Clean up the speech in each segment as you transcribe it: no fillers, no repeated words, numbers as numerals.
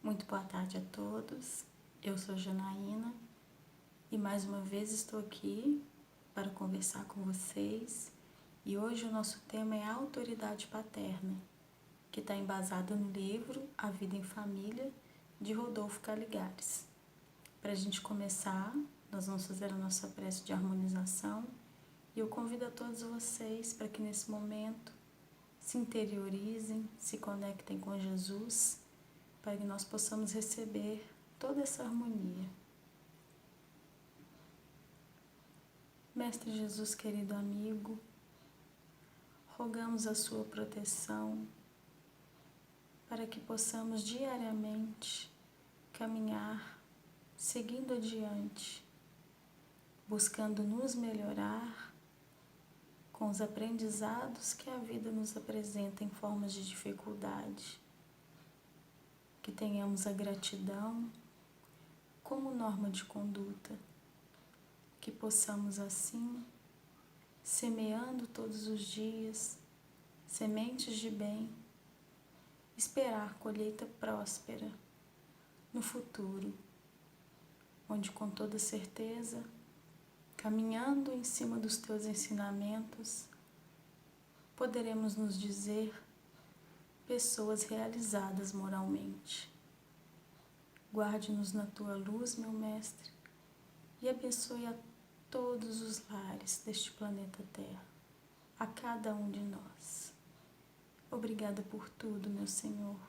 Muito boa tarde a todos. Eu sou Janaína e mais uma vez estou aqui para conversar com vocês. E hoje o nosso tema é a autoridade paterna, que está embasado no livro A Vida em Família, de Rodolfo Caligares. Para a gente começar, nós vamos fazer a nossa prece de harmonização e eu convido a todos vocês para que nesse momento se interiorizem, se conectem com Jesus, para que nós possamos receber toda essa harmonia. Mestre Jesus, querido amigo, rogamos a sua proteção para que possamos diariamente caminhar seguindo adiante, buscando nos melhorar com os aprendizados que a vida nos apresenta em formas de dificuldade. Que tenhamos a gratidão como norma de conduta, que possamos assim, semeando todos os dias sementes de bem, esperar colheita próspera no futuro, onde com toda certeza, caminhando em cima dos teus ensinamentos, poderemos nos dizer pessoas realizadas moralmente. Guarde-nos na tua luz, meu mestre, e abençoe a todos os lares deste planeta Terra, a cada um de nós. Obrigada por tudo, meu Senhor,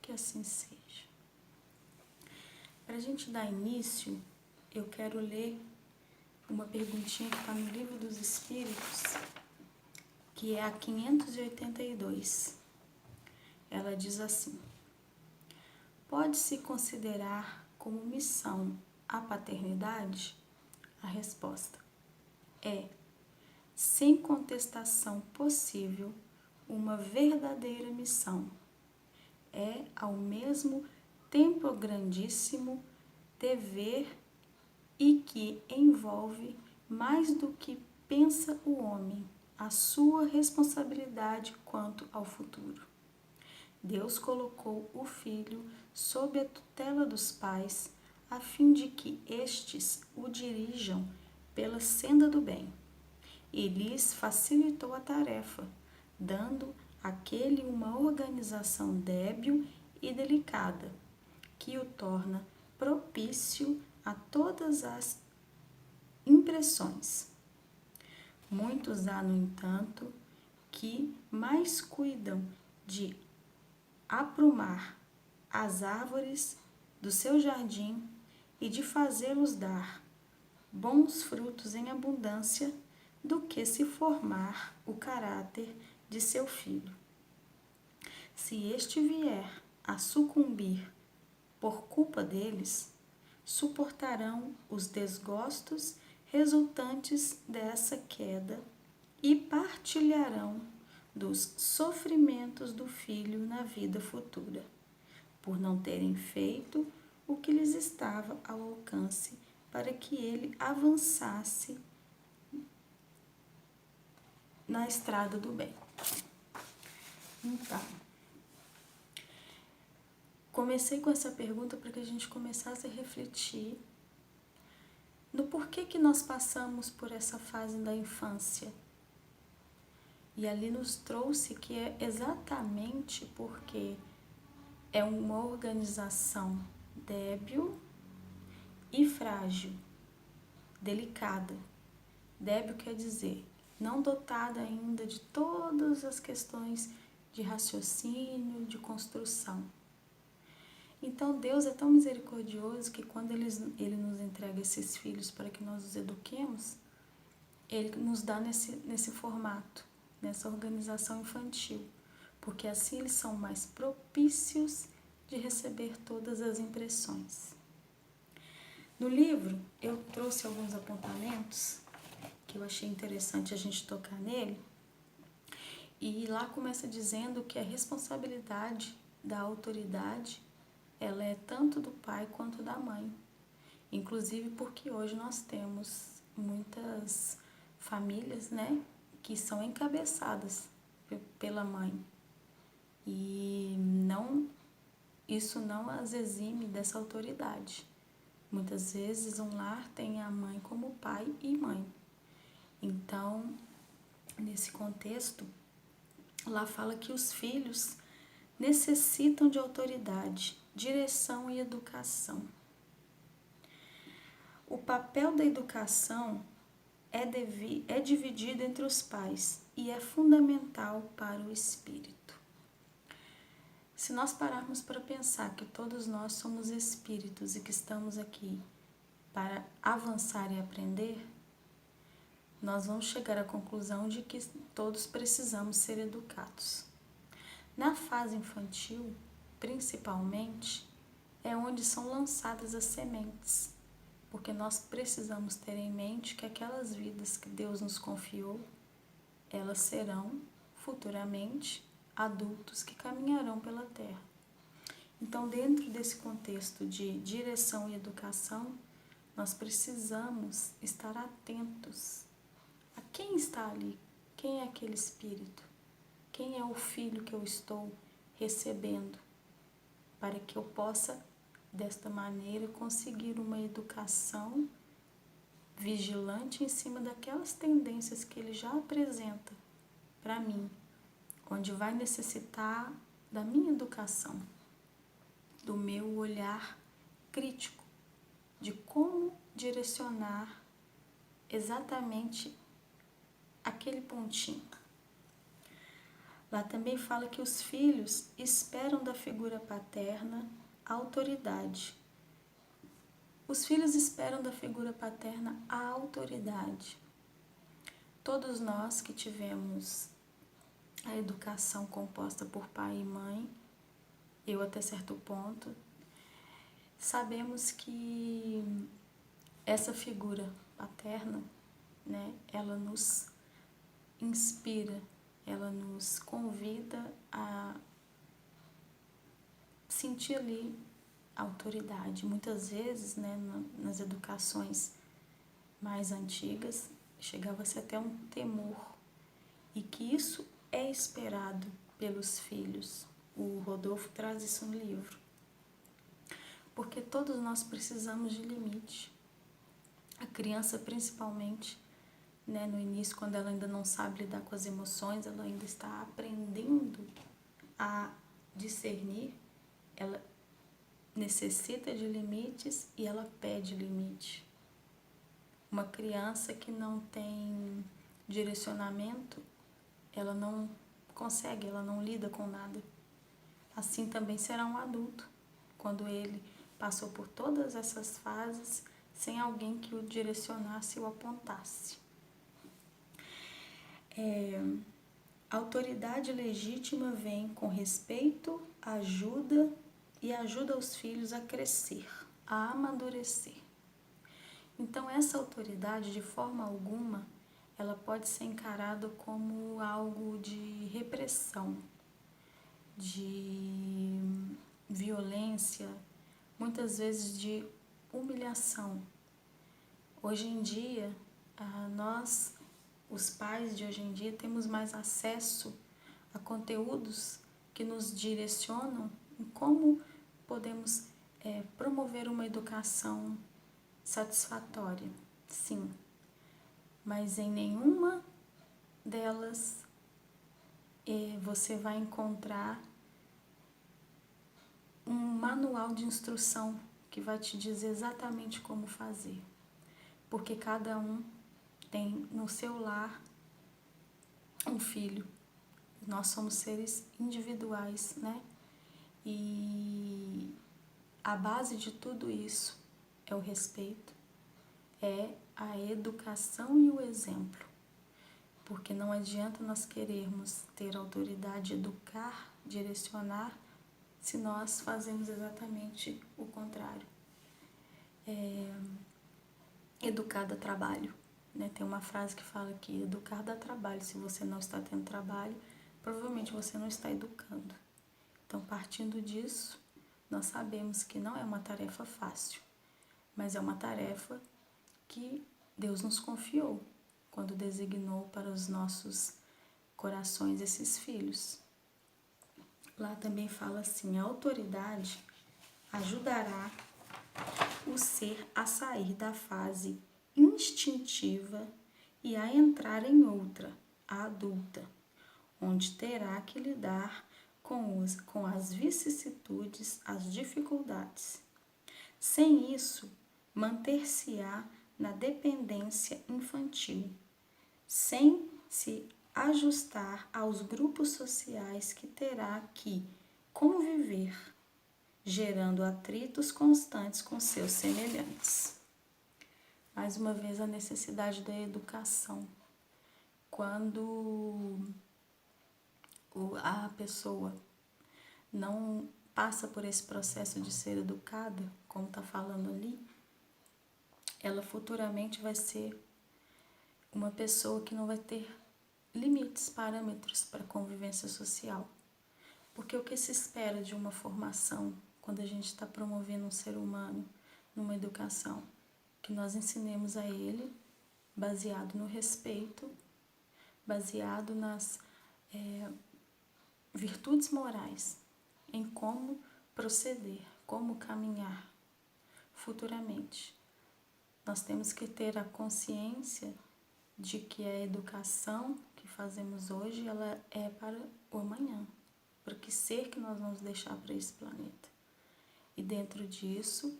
que assim seja. Para a gente dar início, eu quero ler uma perguntinha que está no Livro dos Espíritos, que é a 582. Ela diz assim: pode-se considerar como missão a paternidade? A resposta é, sem contestação possível, uma verdadeira missão. É, ao mesmo tempo, grandíssimo dever e que envolve mais do que pensa o homem, a sua responsabilidade quanto ao futuro. Deus colocou o filho sob a tutela dos pais, a fim de que estes o dirijam pela senda do bem, e lhes facilitou a tarefa, dando àquele uma organização débil e delicada, que o torna propício a todas as impressões. Muitos há, no entanto, que mais cuidam de aprumar as árvores do seu jardim e de fazê-los dar bons frutos em abundância do que se formar o caráter de seu filho. Se este vier a sucumbir por culpa deles, suportarão os desgostos resultantes dessa queda e partilharão dos sofrimentos do filho na vida futura, por não terem feito o que lhes estava ao alcance para que ele avançasse na estrada do bem. Então, comecei com essa pergunta para que a gente começasse a refletir no porquê que nós passamos por essa fase da infância. E ali nos trouxe que é exatamente porque é uma organização débil e frágil, delicada. Débil quer dizer não dotada ainda de todas as questões de raciocínio, de construção. Então Deus é tão misericordioso que quando Ele nos entrega esses filhos para que nós os eduquemos, Ele nos dá nesse formato, nessa organização infantil, porque assim eles são mais propícios de receber todas as impressões. No livro eu trouxe alguns apontamentos que eu achei interessante a gente tocar nele, e lá começa dizendo que a responsabilidade da autoridade ela é tanto do pai quanto da mãe, inclusive porque hoje nós temos muitas famílias, né, que são encabeçadas pela mãe e não isso não as exime dessa autoridade. Muitas vezes um lar tem a mãe como pai e mãe. Então, nesse contexto, lá fala que os filhos necessitam de autoridade, direção e educação. O papel da educação é dividido entre os pais e é fundamental para o espírito. Se nós pararmos para pensar que todos nós somos espíritos e que estamos aqui para avançar e aprender, nós vamos chegar à conclusão de que todos precisamos ser educados. Na fase infantil, principalmente, é onde são lançadas as sementes, porque nós precisamos ter em mente que aquelas vidas que Deus nos confiou, elas serão futuramente adultos que caminharão pela terra. Então, dentro desse contexto de direção e educação, nós precisamos estar atentos a quem está ali, quem é aquele espírito, quem é o filho que eu estou recebendo, para que eu possa, desta maneira, conseguir uma educação vigilante em cima daquelas tendências que ele já apresenta para mim, onde vai necessitar da minha educação, do meu olhar crítico, de como direcionar exatamente aquele pontinho. Lá também fala que os filhos esperam da figura paterna a autoridade. Os filhos esperam da figura paterna a autoridade. Todos nós que tivemos a educação composta por pai e mãe, eu até certo ponto, sabemos que essa figura paterna, né, ela nos inspira, ela nos convida a sentir ali a autoridade. Muitas vezes, né, nas educações mais antigas, chegava-se até um temor, e que isso é esperado pelos filhos. O Rodolfo traz isso no livro. Porque todos nós precisamos de limite. A criança, principalmente, né, no início, quando ela ainda não sabe lidar com as emoções, ela ainda está aprendendo a discernir, ela necessita de limites e ela pede limite. Uma criança que não tem direcionamento, ela não consegue, ela não lida com nada. Assim também será um adulto, quando ele passou por todas essas fases sem alguém que o direcionasse ou apontasse. A autoridade legítima vem com respeito, ajuda e ajuda os filhos a crescer, a amadurecer. Então, essa autoridade, de forma alguma, ela pode ser encarada como algo de repressão, de violência, muitas vezes de humilhação. Hoje em dia, nós, os pais de hoje em dia, temos mais acesso a conteúdos que nos direcionam em como podemos promover uma educação satisfatória, sim, mas em nenhuma delas você vai encontrar um manual de instrução que vai te dizer exatamente como fazer, porque cada um tem no seu lar um filho. Nós somos seres individuais, né? E a base de tudo isso é o respeito, é a educação e o exemplo. Porque não adianta nós querermos ter autoridade, educar, direcionar, se nós fazemos exatamente o contrário. Educar dá trabalho, né? Tem uma frase que fala que educar dá trabalho. Se você não está tendo trabalho, provavelmente você não está educando. Então, partindo disso, nós sabemos que não é uma tarefa fácil, mas é uma tarefa que Deus nos confiou quando designou para os nossos corações esses filhos. lá também fala assim: a autoridade ajudará o ser a sair da fase instintiva e a entrar em outra, a adulta, onde terá que lidar com as vicissitudes, as dificuldades. Sem isso, manter-se-á na dependência infantil, sem se ajustar aos grupos sociais que terá que conviver, gerando atritos constantes com seus semelhantes. Mais uma vez, a necessidade da educação. Quando a pessoa não passa por esse processo de ser educada, como está falando ali, ela futuramente vai ser uma pessoa que não vai ter limites, parâmetros para a convivência social. Porque o que se espera de uma formação, quando a gente está promovendo um ser humano numa educação, que nós ensinemos a ele, baseado no respeito, baseado nas virtudes morais, em como proceder, como caminhar futuramente. Nós temos que ter a consciência de que a educação que fazemos hoje, ela é para o amanhã, para que ser que nós vamos deixar para esse planeta. E dentro disso,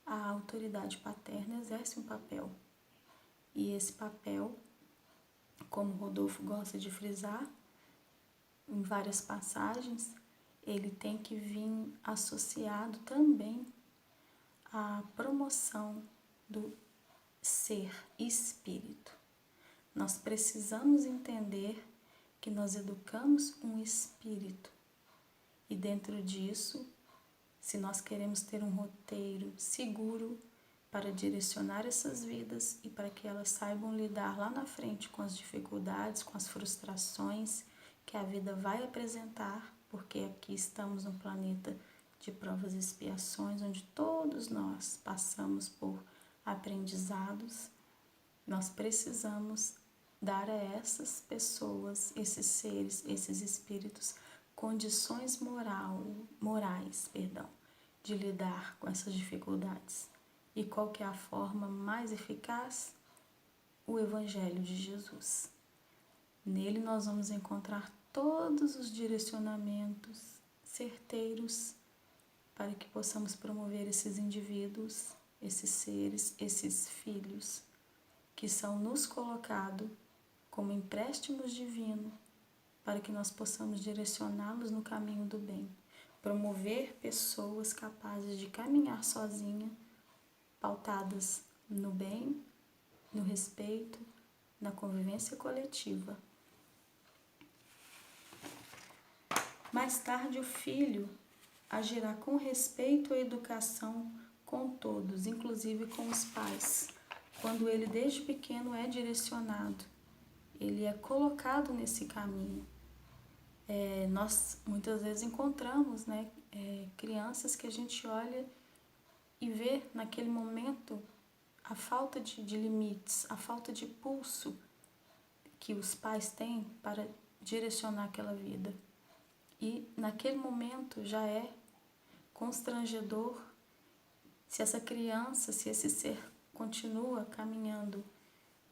a autoridade paterna exerce um papel. E esse papel, como Rodolfo gosta de frisar, em várias passagens, ele tem que vir associado também à promoção do ser espírito. Nós precisamos entender que nós educamos um espírito e dentro disso, se nós queremos ter um roteiro seguro para direcionar essas vidas e para que elas saibam lidar lá na frente com as dificuldades, com as frustrações que a vida vai apresentar, porque aqui estamos num planeta de provas e expiações, onde todos nós passamos por aprendizados. Nós precisamos dar a essas pessoas, esses seres, esses espíritos, condições morais, de lidar com essas dificuldades. E qual que é a forma mais eficaz? O Evangelho de Jesus. Nele nós vamos encontrar todos os direcionamentos certeiros para que possamos promover esses indivíduos, esses seres, esses filhos que são nos colocados como empréstimos divinos para que nós possamos direcioná-los no caminho do bem, promover pessoas capazes de caminhar sozinha, pautadas no bem, no respeito, na convivência coletiva. Mais tarde, o filho agirá com respeito à educação com todos, inclusive com os pais, quando ele desde pequeno é direcionado, ele é colocado nesse caminho. Nós muitas vezes encontramos crianças que a gente olha e vê naquele momento a falta de limites, a falta de pulso que os pais têm para direcionar aquela vida. E naquele momento já é constrangedor se essa criança, se esse ser continua caminhando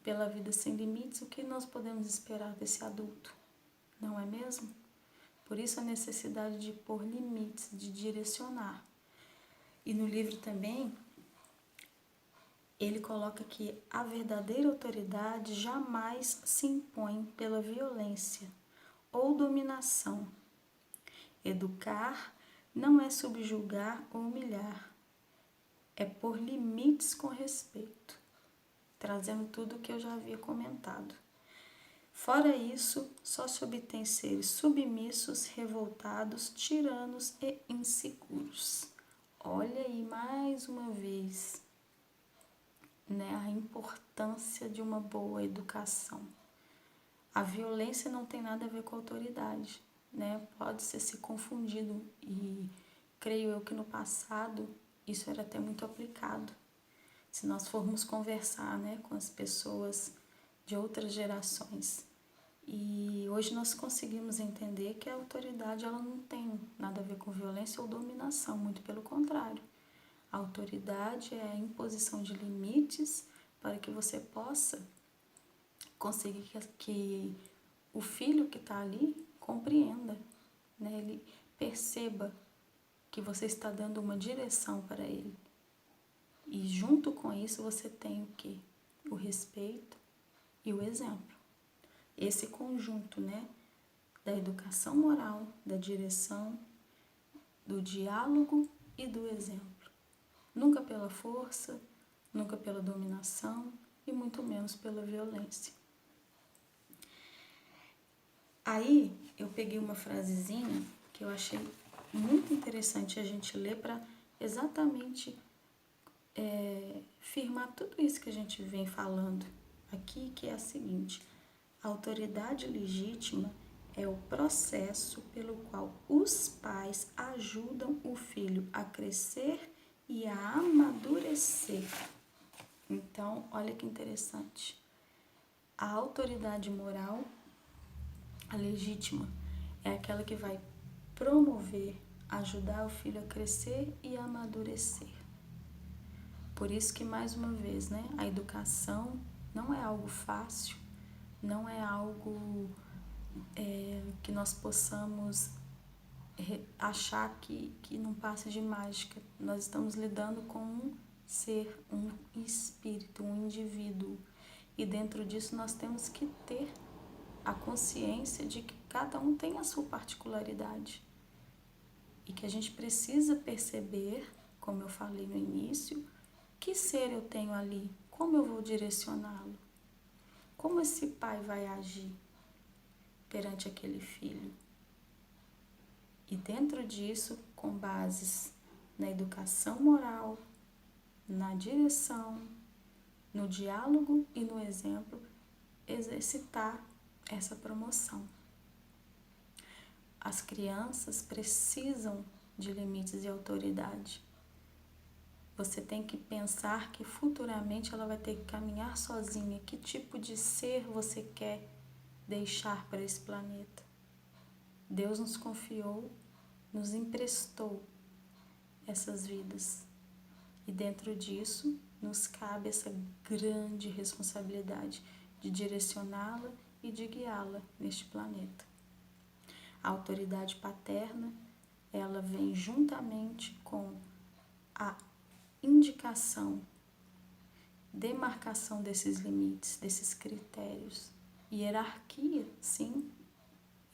pela vida sem limites, o que nós podemos esperar desse adulto? Não é mesmo? Por isso a necessidade de pôr limites, de direcionar. E no livro também, ele coloca que a verdadeira autoridade jamais se impõe pela violência ou dominação. Educar não é subjugar ou humilhar, é pôr limites com respeito, trazendo tudo o que eu já havia comentado. Fora isso, só se obtém seres submissos, revoltados, tiranos e inseguros. Olha aí mais uma vez, a importância de uma boa educação. A violência não tem nada a ver com a autoridade, Pode ser se confundido e creio eu que no passado isso era até muito aplicado. Se nós formos conversar com as pessoas de outras gerações E hoje nós conseguimos entender que a autoridade ela não tem nada a ver com violência ou dominação, muito pelo contrário. A autoridade é a imposição de limites para que você possa conseguir que o filho que está ali compreenda, né? Ele perceba que você está dando uma direção para ele. E junto com isso você tem o quê? O respeito e o exemplo. Esse conjunto, né? Da educação moral, da direção, do diálogo e do exemplo. Nunca pela força, nunca pela dominação e muito menos pela violência. Aí eu peguei uma frasezinha que eu achei muito interessante a gente ler para exatamente firmar tudo isso que a gente vem falando aqui, que é a seguinte: a autoridade legítima é o processo pelo qual os pais ajudam o filho a crescer e a amadurecer. Então, olha que interessante. A autoridade moral, a legítima, é aquela que vai promover, ajudar o filho a crescer e a amadurecer. Por isso que, mais uma vez, né, a educação não é algo fácil, não é algo que nós possamos achar que não passa de mágica. Nós estamos lidando com um ser, um espírito, um indivíduo. E dentro disso nós temos que ter a consciência de que cada um tem a sua particularidade. E que a gente precisa perceber, como eu falei no início, que ser eu tenho ali, como eu vou direcioná-lo, como esse pai vai agir perante aquele filho. E dentro disso, com bases na educação moral, na direção, no diálogo e no exemplo, exercitar essa promoção. As crianças precisam de limites e autoridade. Você tem que pensar que futuramente ela vai ter que caminhar sozinha. Que tipo de ser você quer deixar para esse planeta? Deus nos confiou, nos emprestou essas vidas. E dentro disso, nos cabe essa grande responsabilidade de direcioná-la e de guiá-la neste planeta. A autoridade paterna, ela vem juntamente com a indicação, demarcação desses limites, desses critérios. Hierarquia, sim,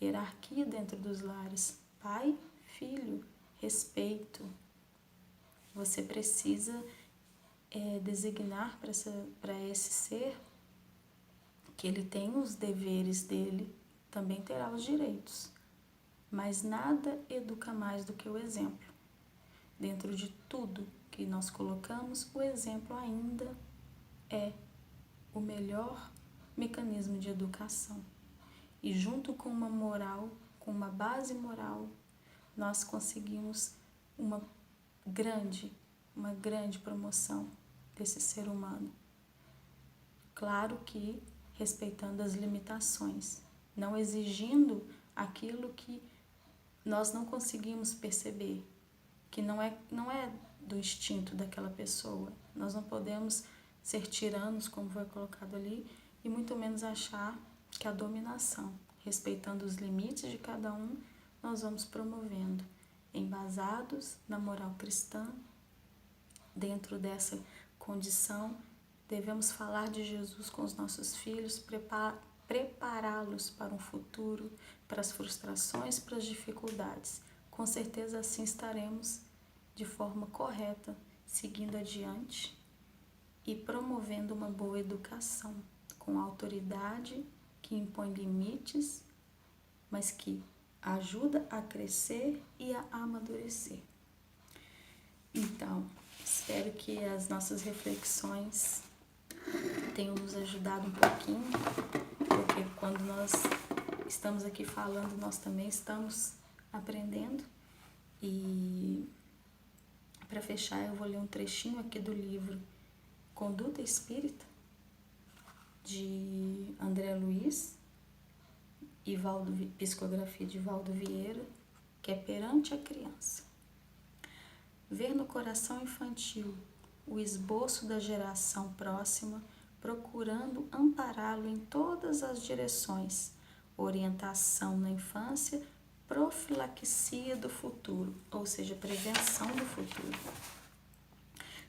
hierarquia dentro dos lares. Pai, filho, respeito. Você precisa designar para esse ser que ele tem os deveres dele, também terá os direitos. Mas nada educa mais do que o exemplo. Dentro de tudo que nós colocamos, o exemplo ainda é o melhor mecanismo de educação. E junto com uma moral, com uma base moral, nós conseguimos uma grande promoção desse ser humano. Claro que respeitando as limitações, não exigindo aquilo que nós não conseguimos perceber, que não é do instinto daquela pessoa. Nós não podemos ser tiranos, como foi colocado ali, e muito menos achar que a dominação, respeitando os limites de cada um, nós vamos promovendo, embasados na moral cristã. Dentro dessa condição, devemos falar de Jesus com os nossos filhos, prepará-los para um futuro, para as frustrações, para as dificuldades. Com certeza assim estaremos de forma correta, seguindo adiante e promovendo uma boa educação, com autoridade que impõe limites, mas que ajuda a crescer e a amadurecer. Então, espero que as nossas reflexões tenham nos ajudado um pouquinho, porque quando nós estamos aqui falando, nós também estamos aprendendo. E para fechar, eu vou ler um trechinho aqui do livro Conduta Espírita, de André Luiz, psicografia de Valdo Vieira, que é Perante a Criança. Ver no coração infantil o esboço da geração próxima, procurando ampará-lo em todas as direções, orientação na infância, profilaxia do futuro, ou seja, prevenção do futuro.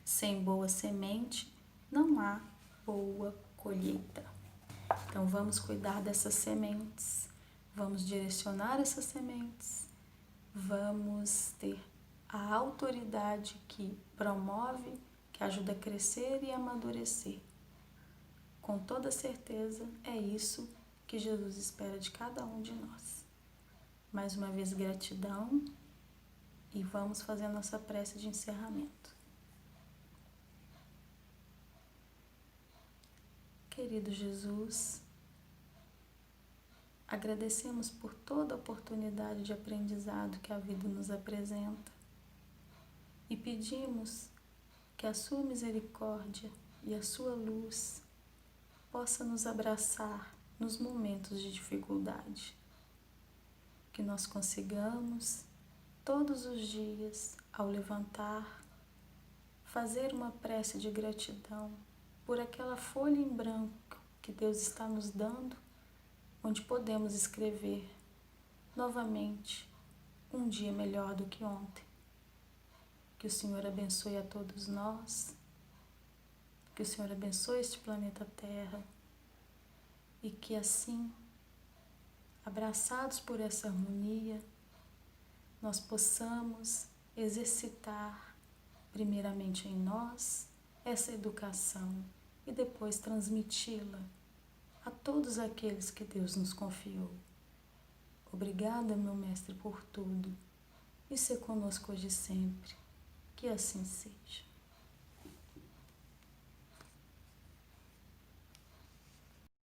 Sem boa semente, não há boa colheita. Então vamos cuidar dessas sementes, vamos direcionar essas sementes, vamos ter a autoridade que promove, que ajuda a crescer e amadurecer. Com toda certeza, é isso que Jesus espera de cada um de nós. Mais uma vez, gratidão, e vamos fazer a nossa prece de encerramento. Querido Jesus, agradecemos por toda a oportunidade de aprendizado que a vida nos apresenta e pedimos que a sua misericórdia e a sua luz possa nos abraçar nos momentos de dificuldade. Que nós consigamos, todos os dias, ao levantar, fazer uma prece de gratidão por aquela folha em branco que Deus está nos dando, onde podemos escrever novamente um dia melhor do que ontem. Que o Senhor abençoe a todos nós, que o Senhor abençoe este planeta Terra e que assim, abraçados por essa harmonia, nós possamos exercitar primeiramente em nós essa educação e depois transmiti-la a todos aqueles que Deus nos confiou. Obrigada, meu Mestre, por tudo, e ser conosco hoje e sempre. Que assim seja.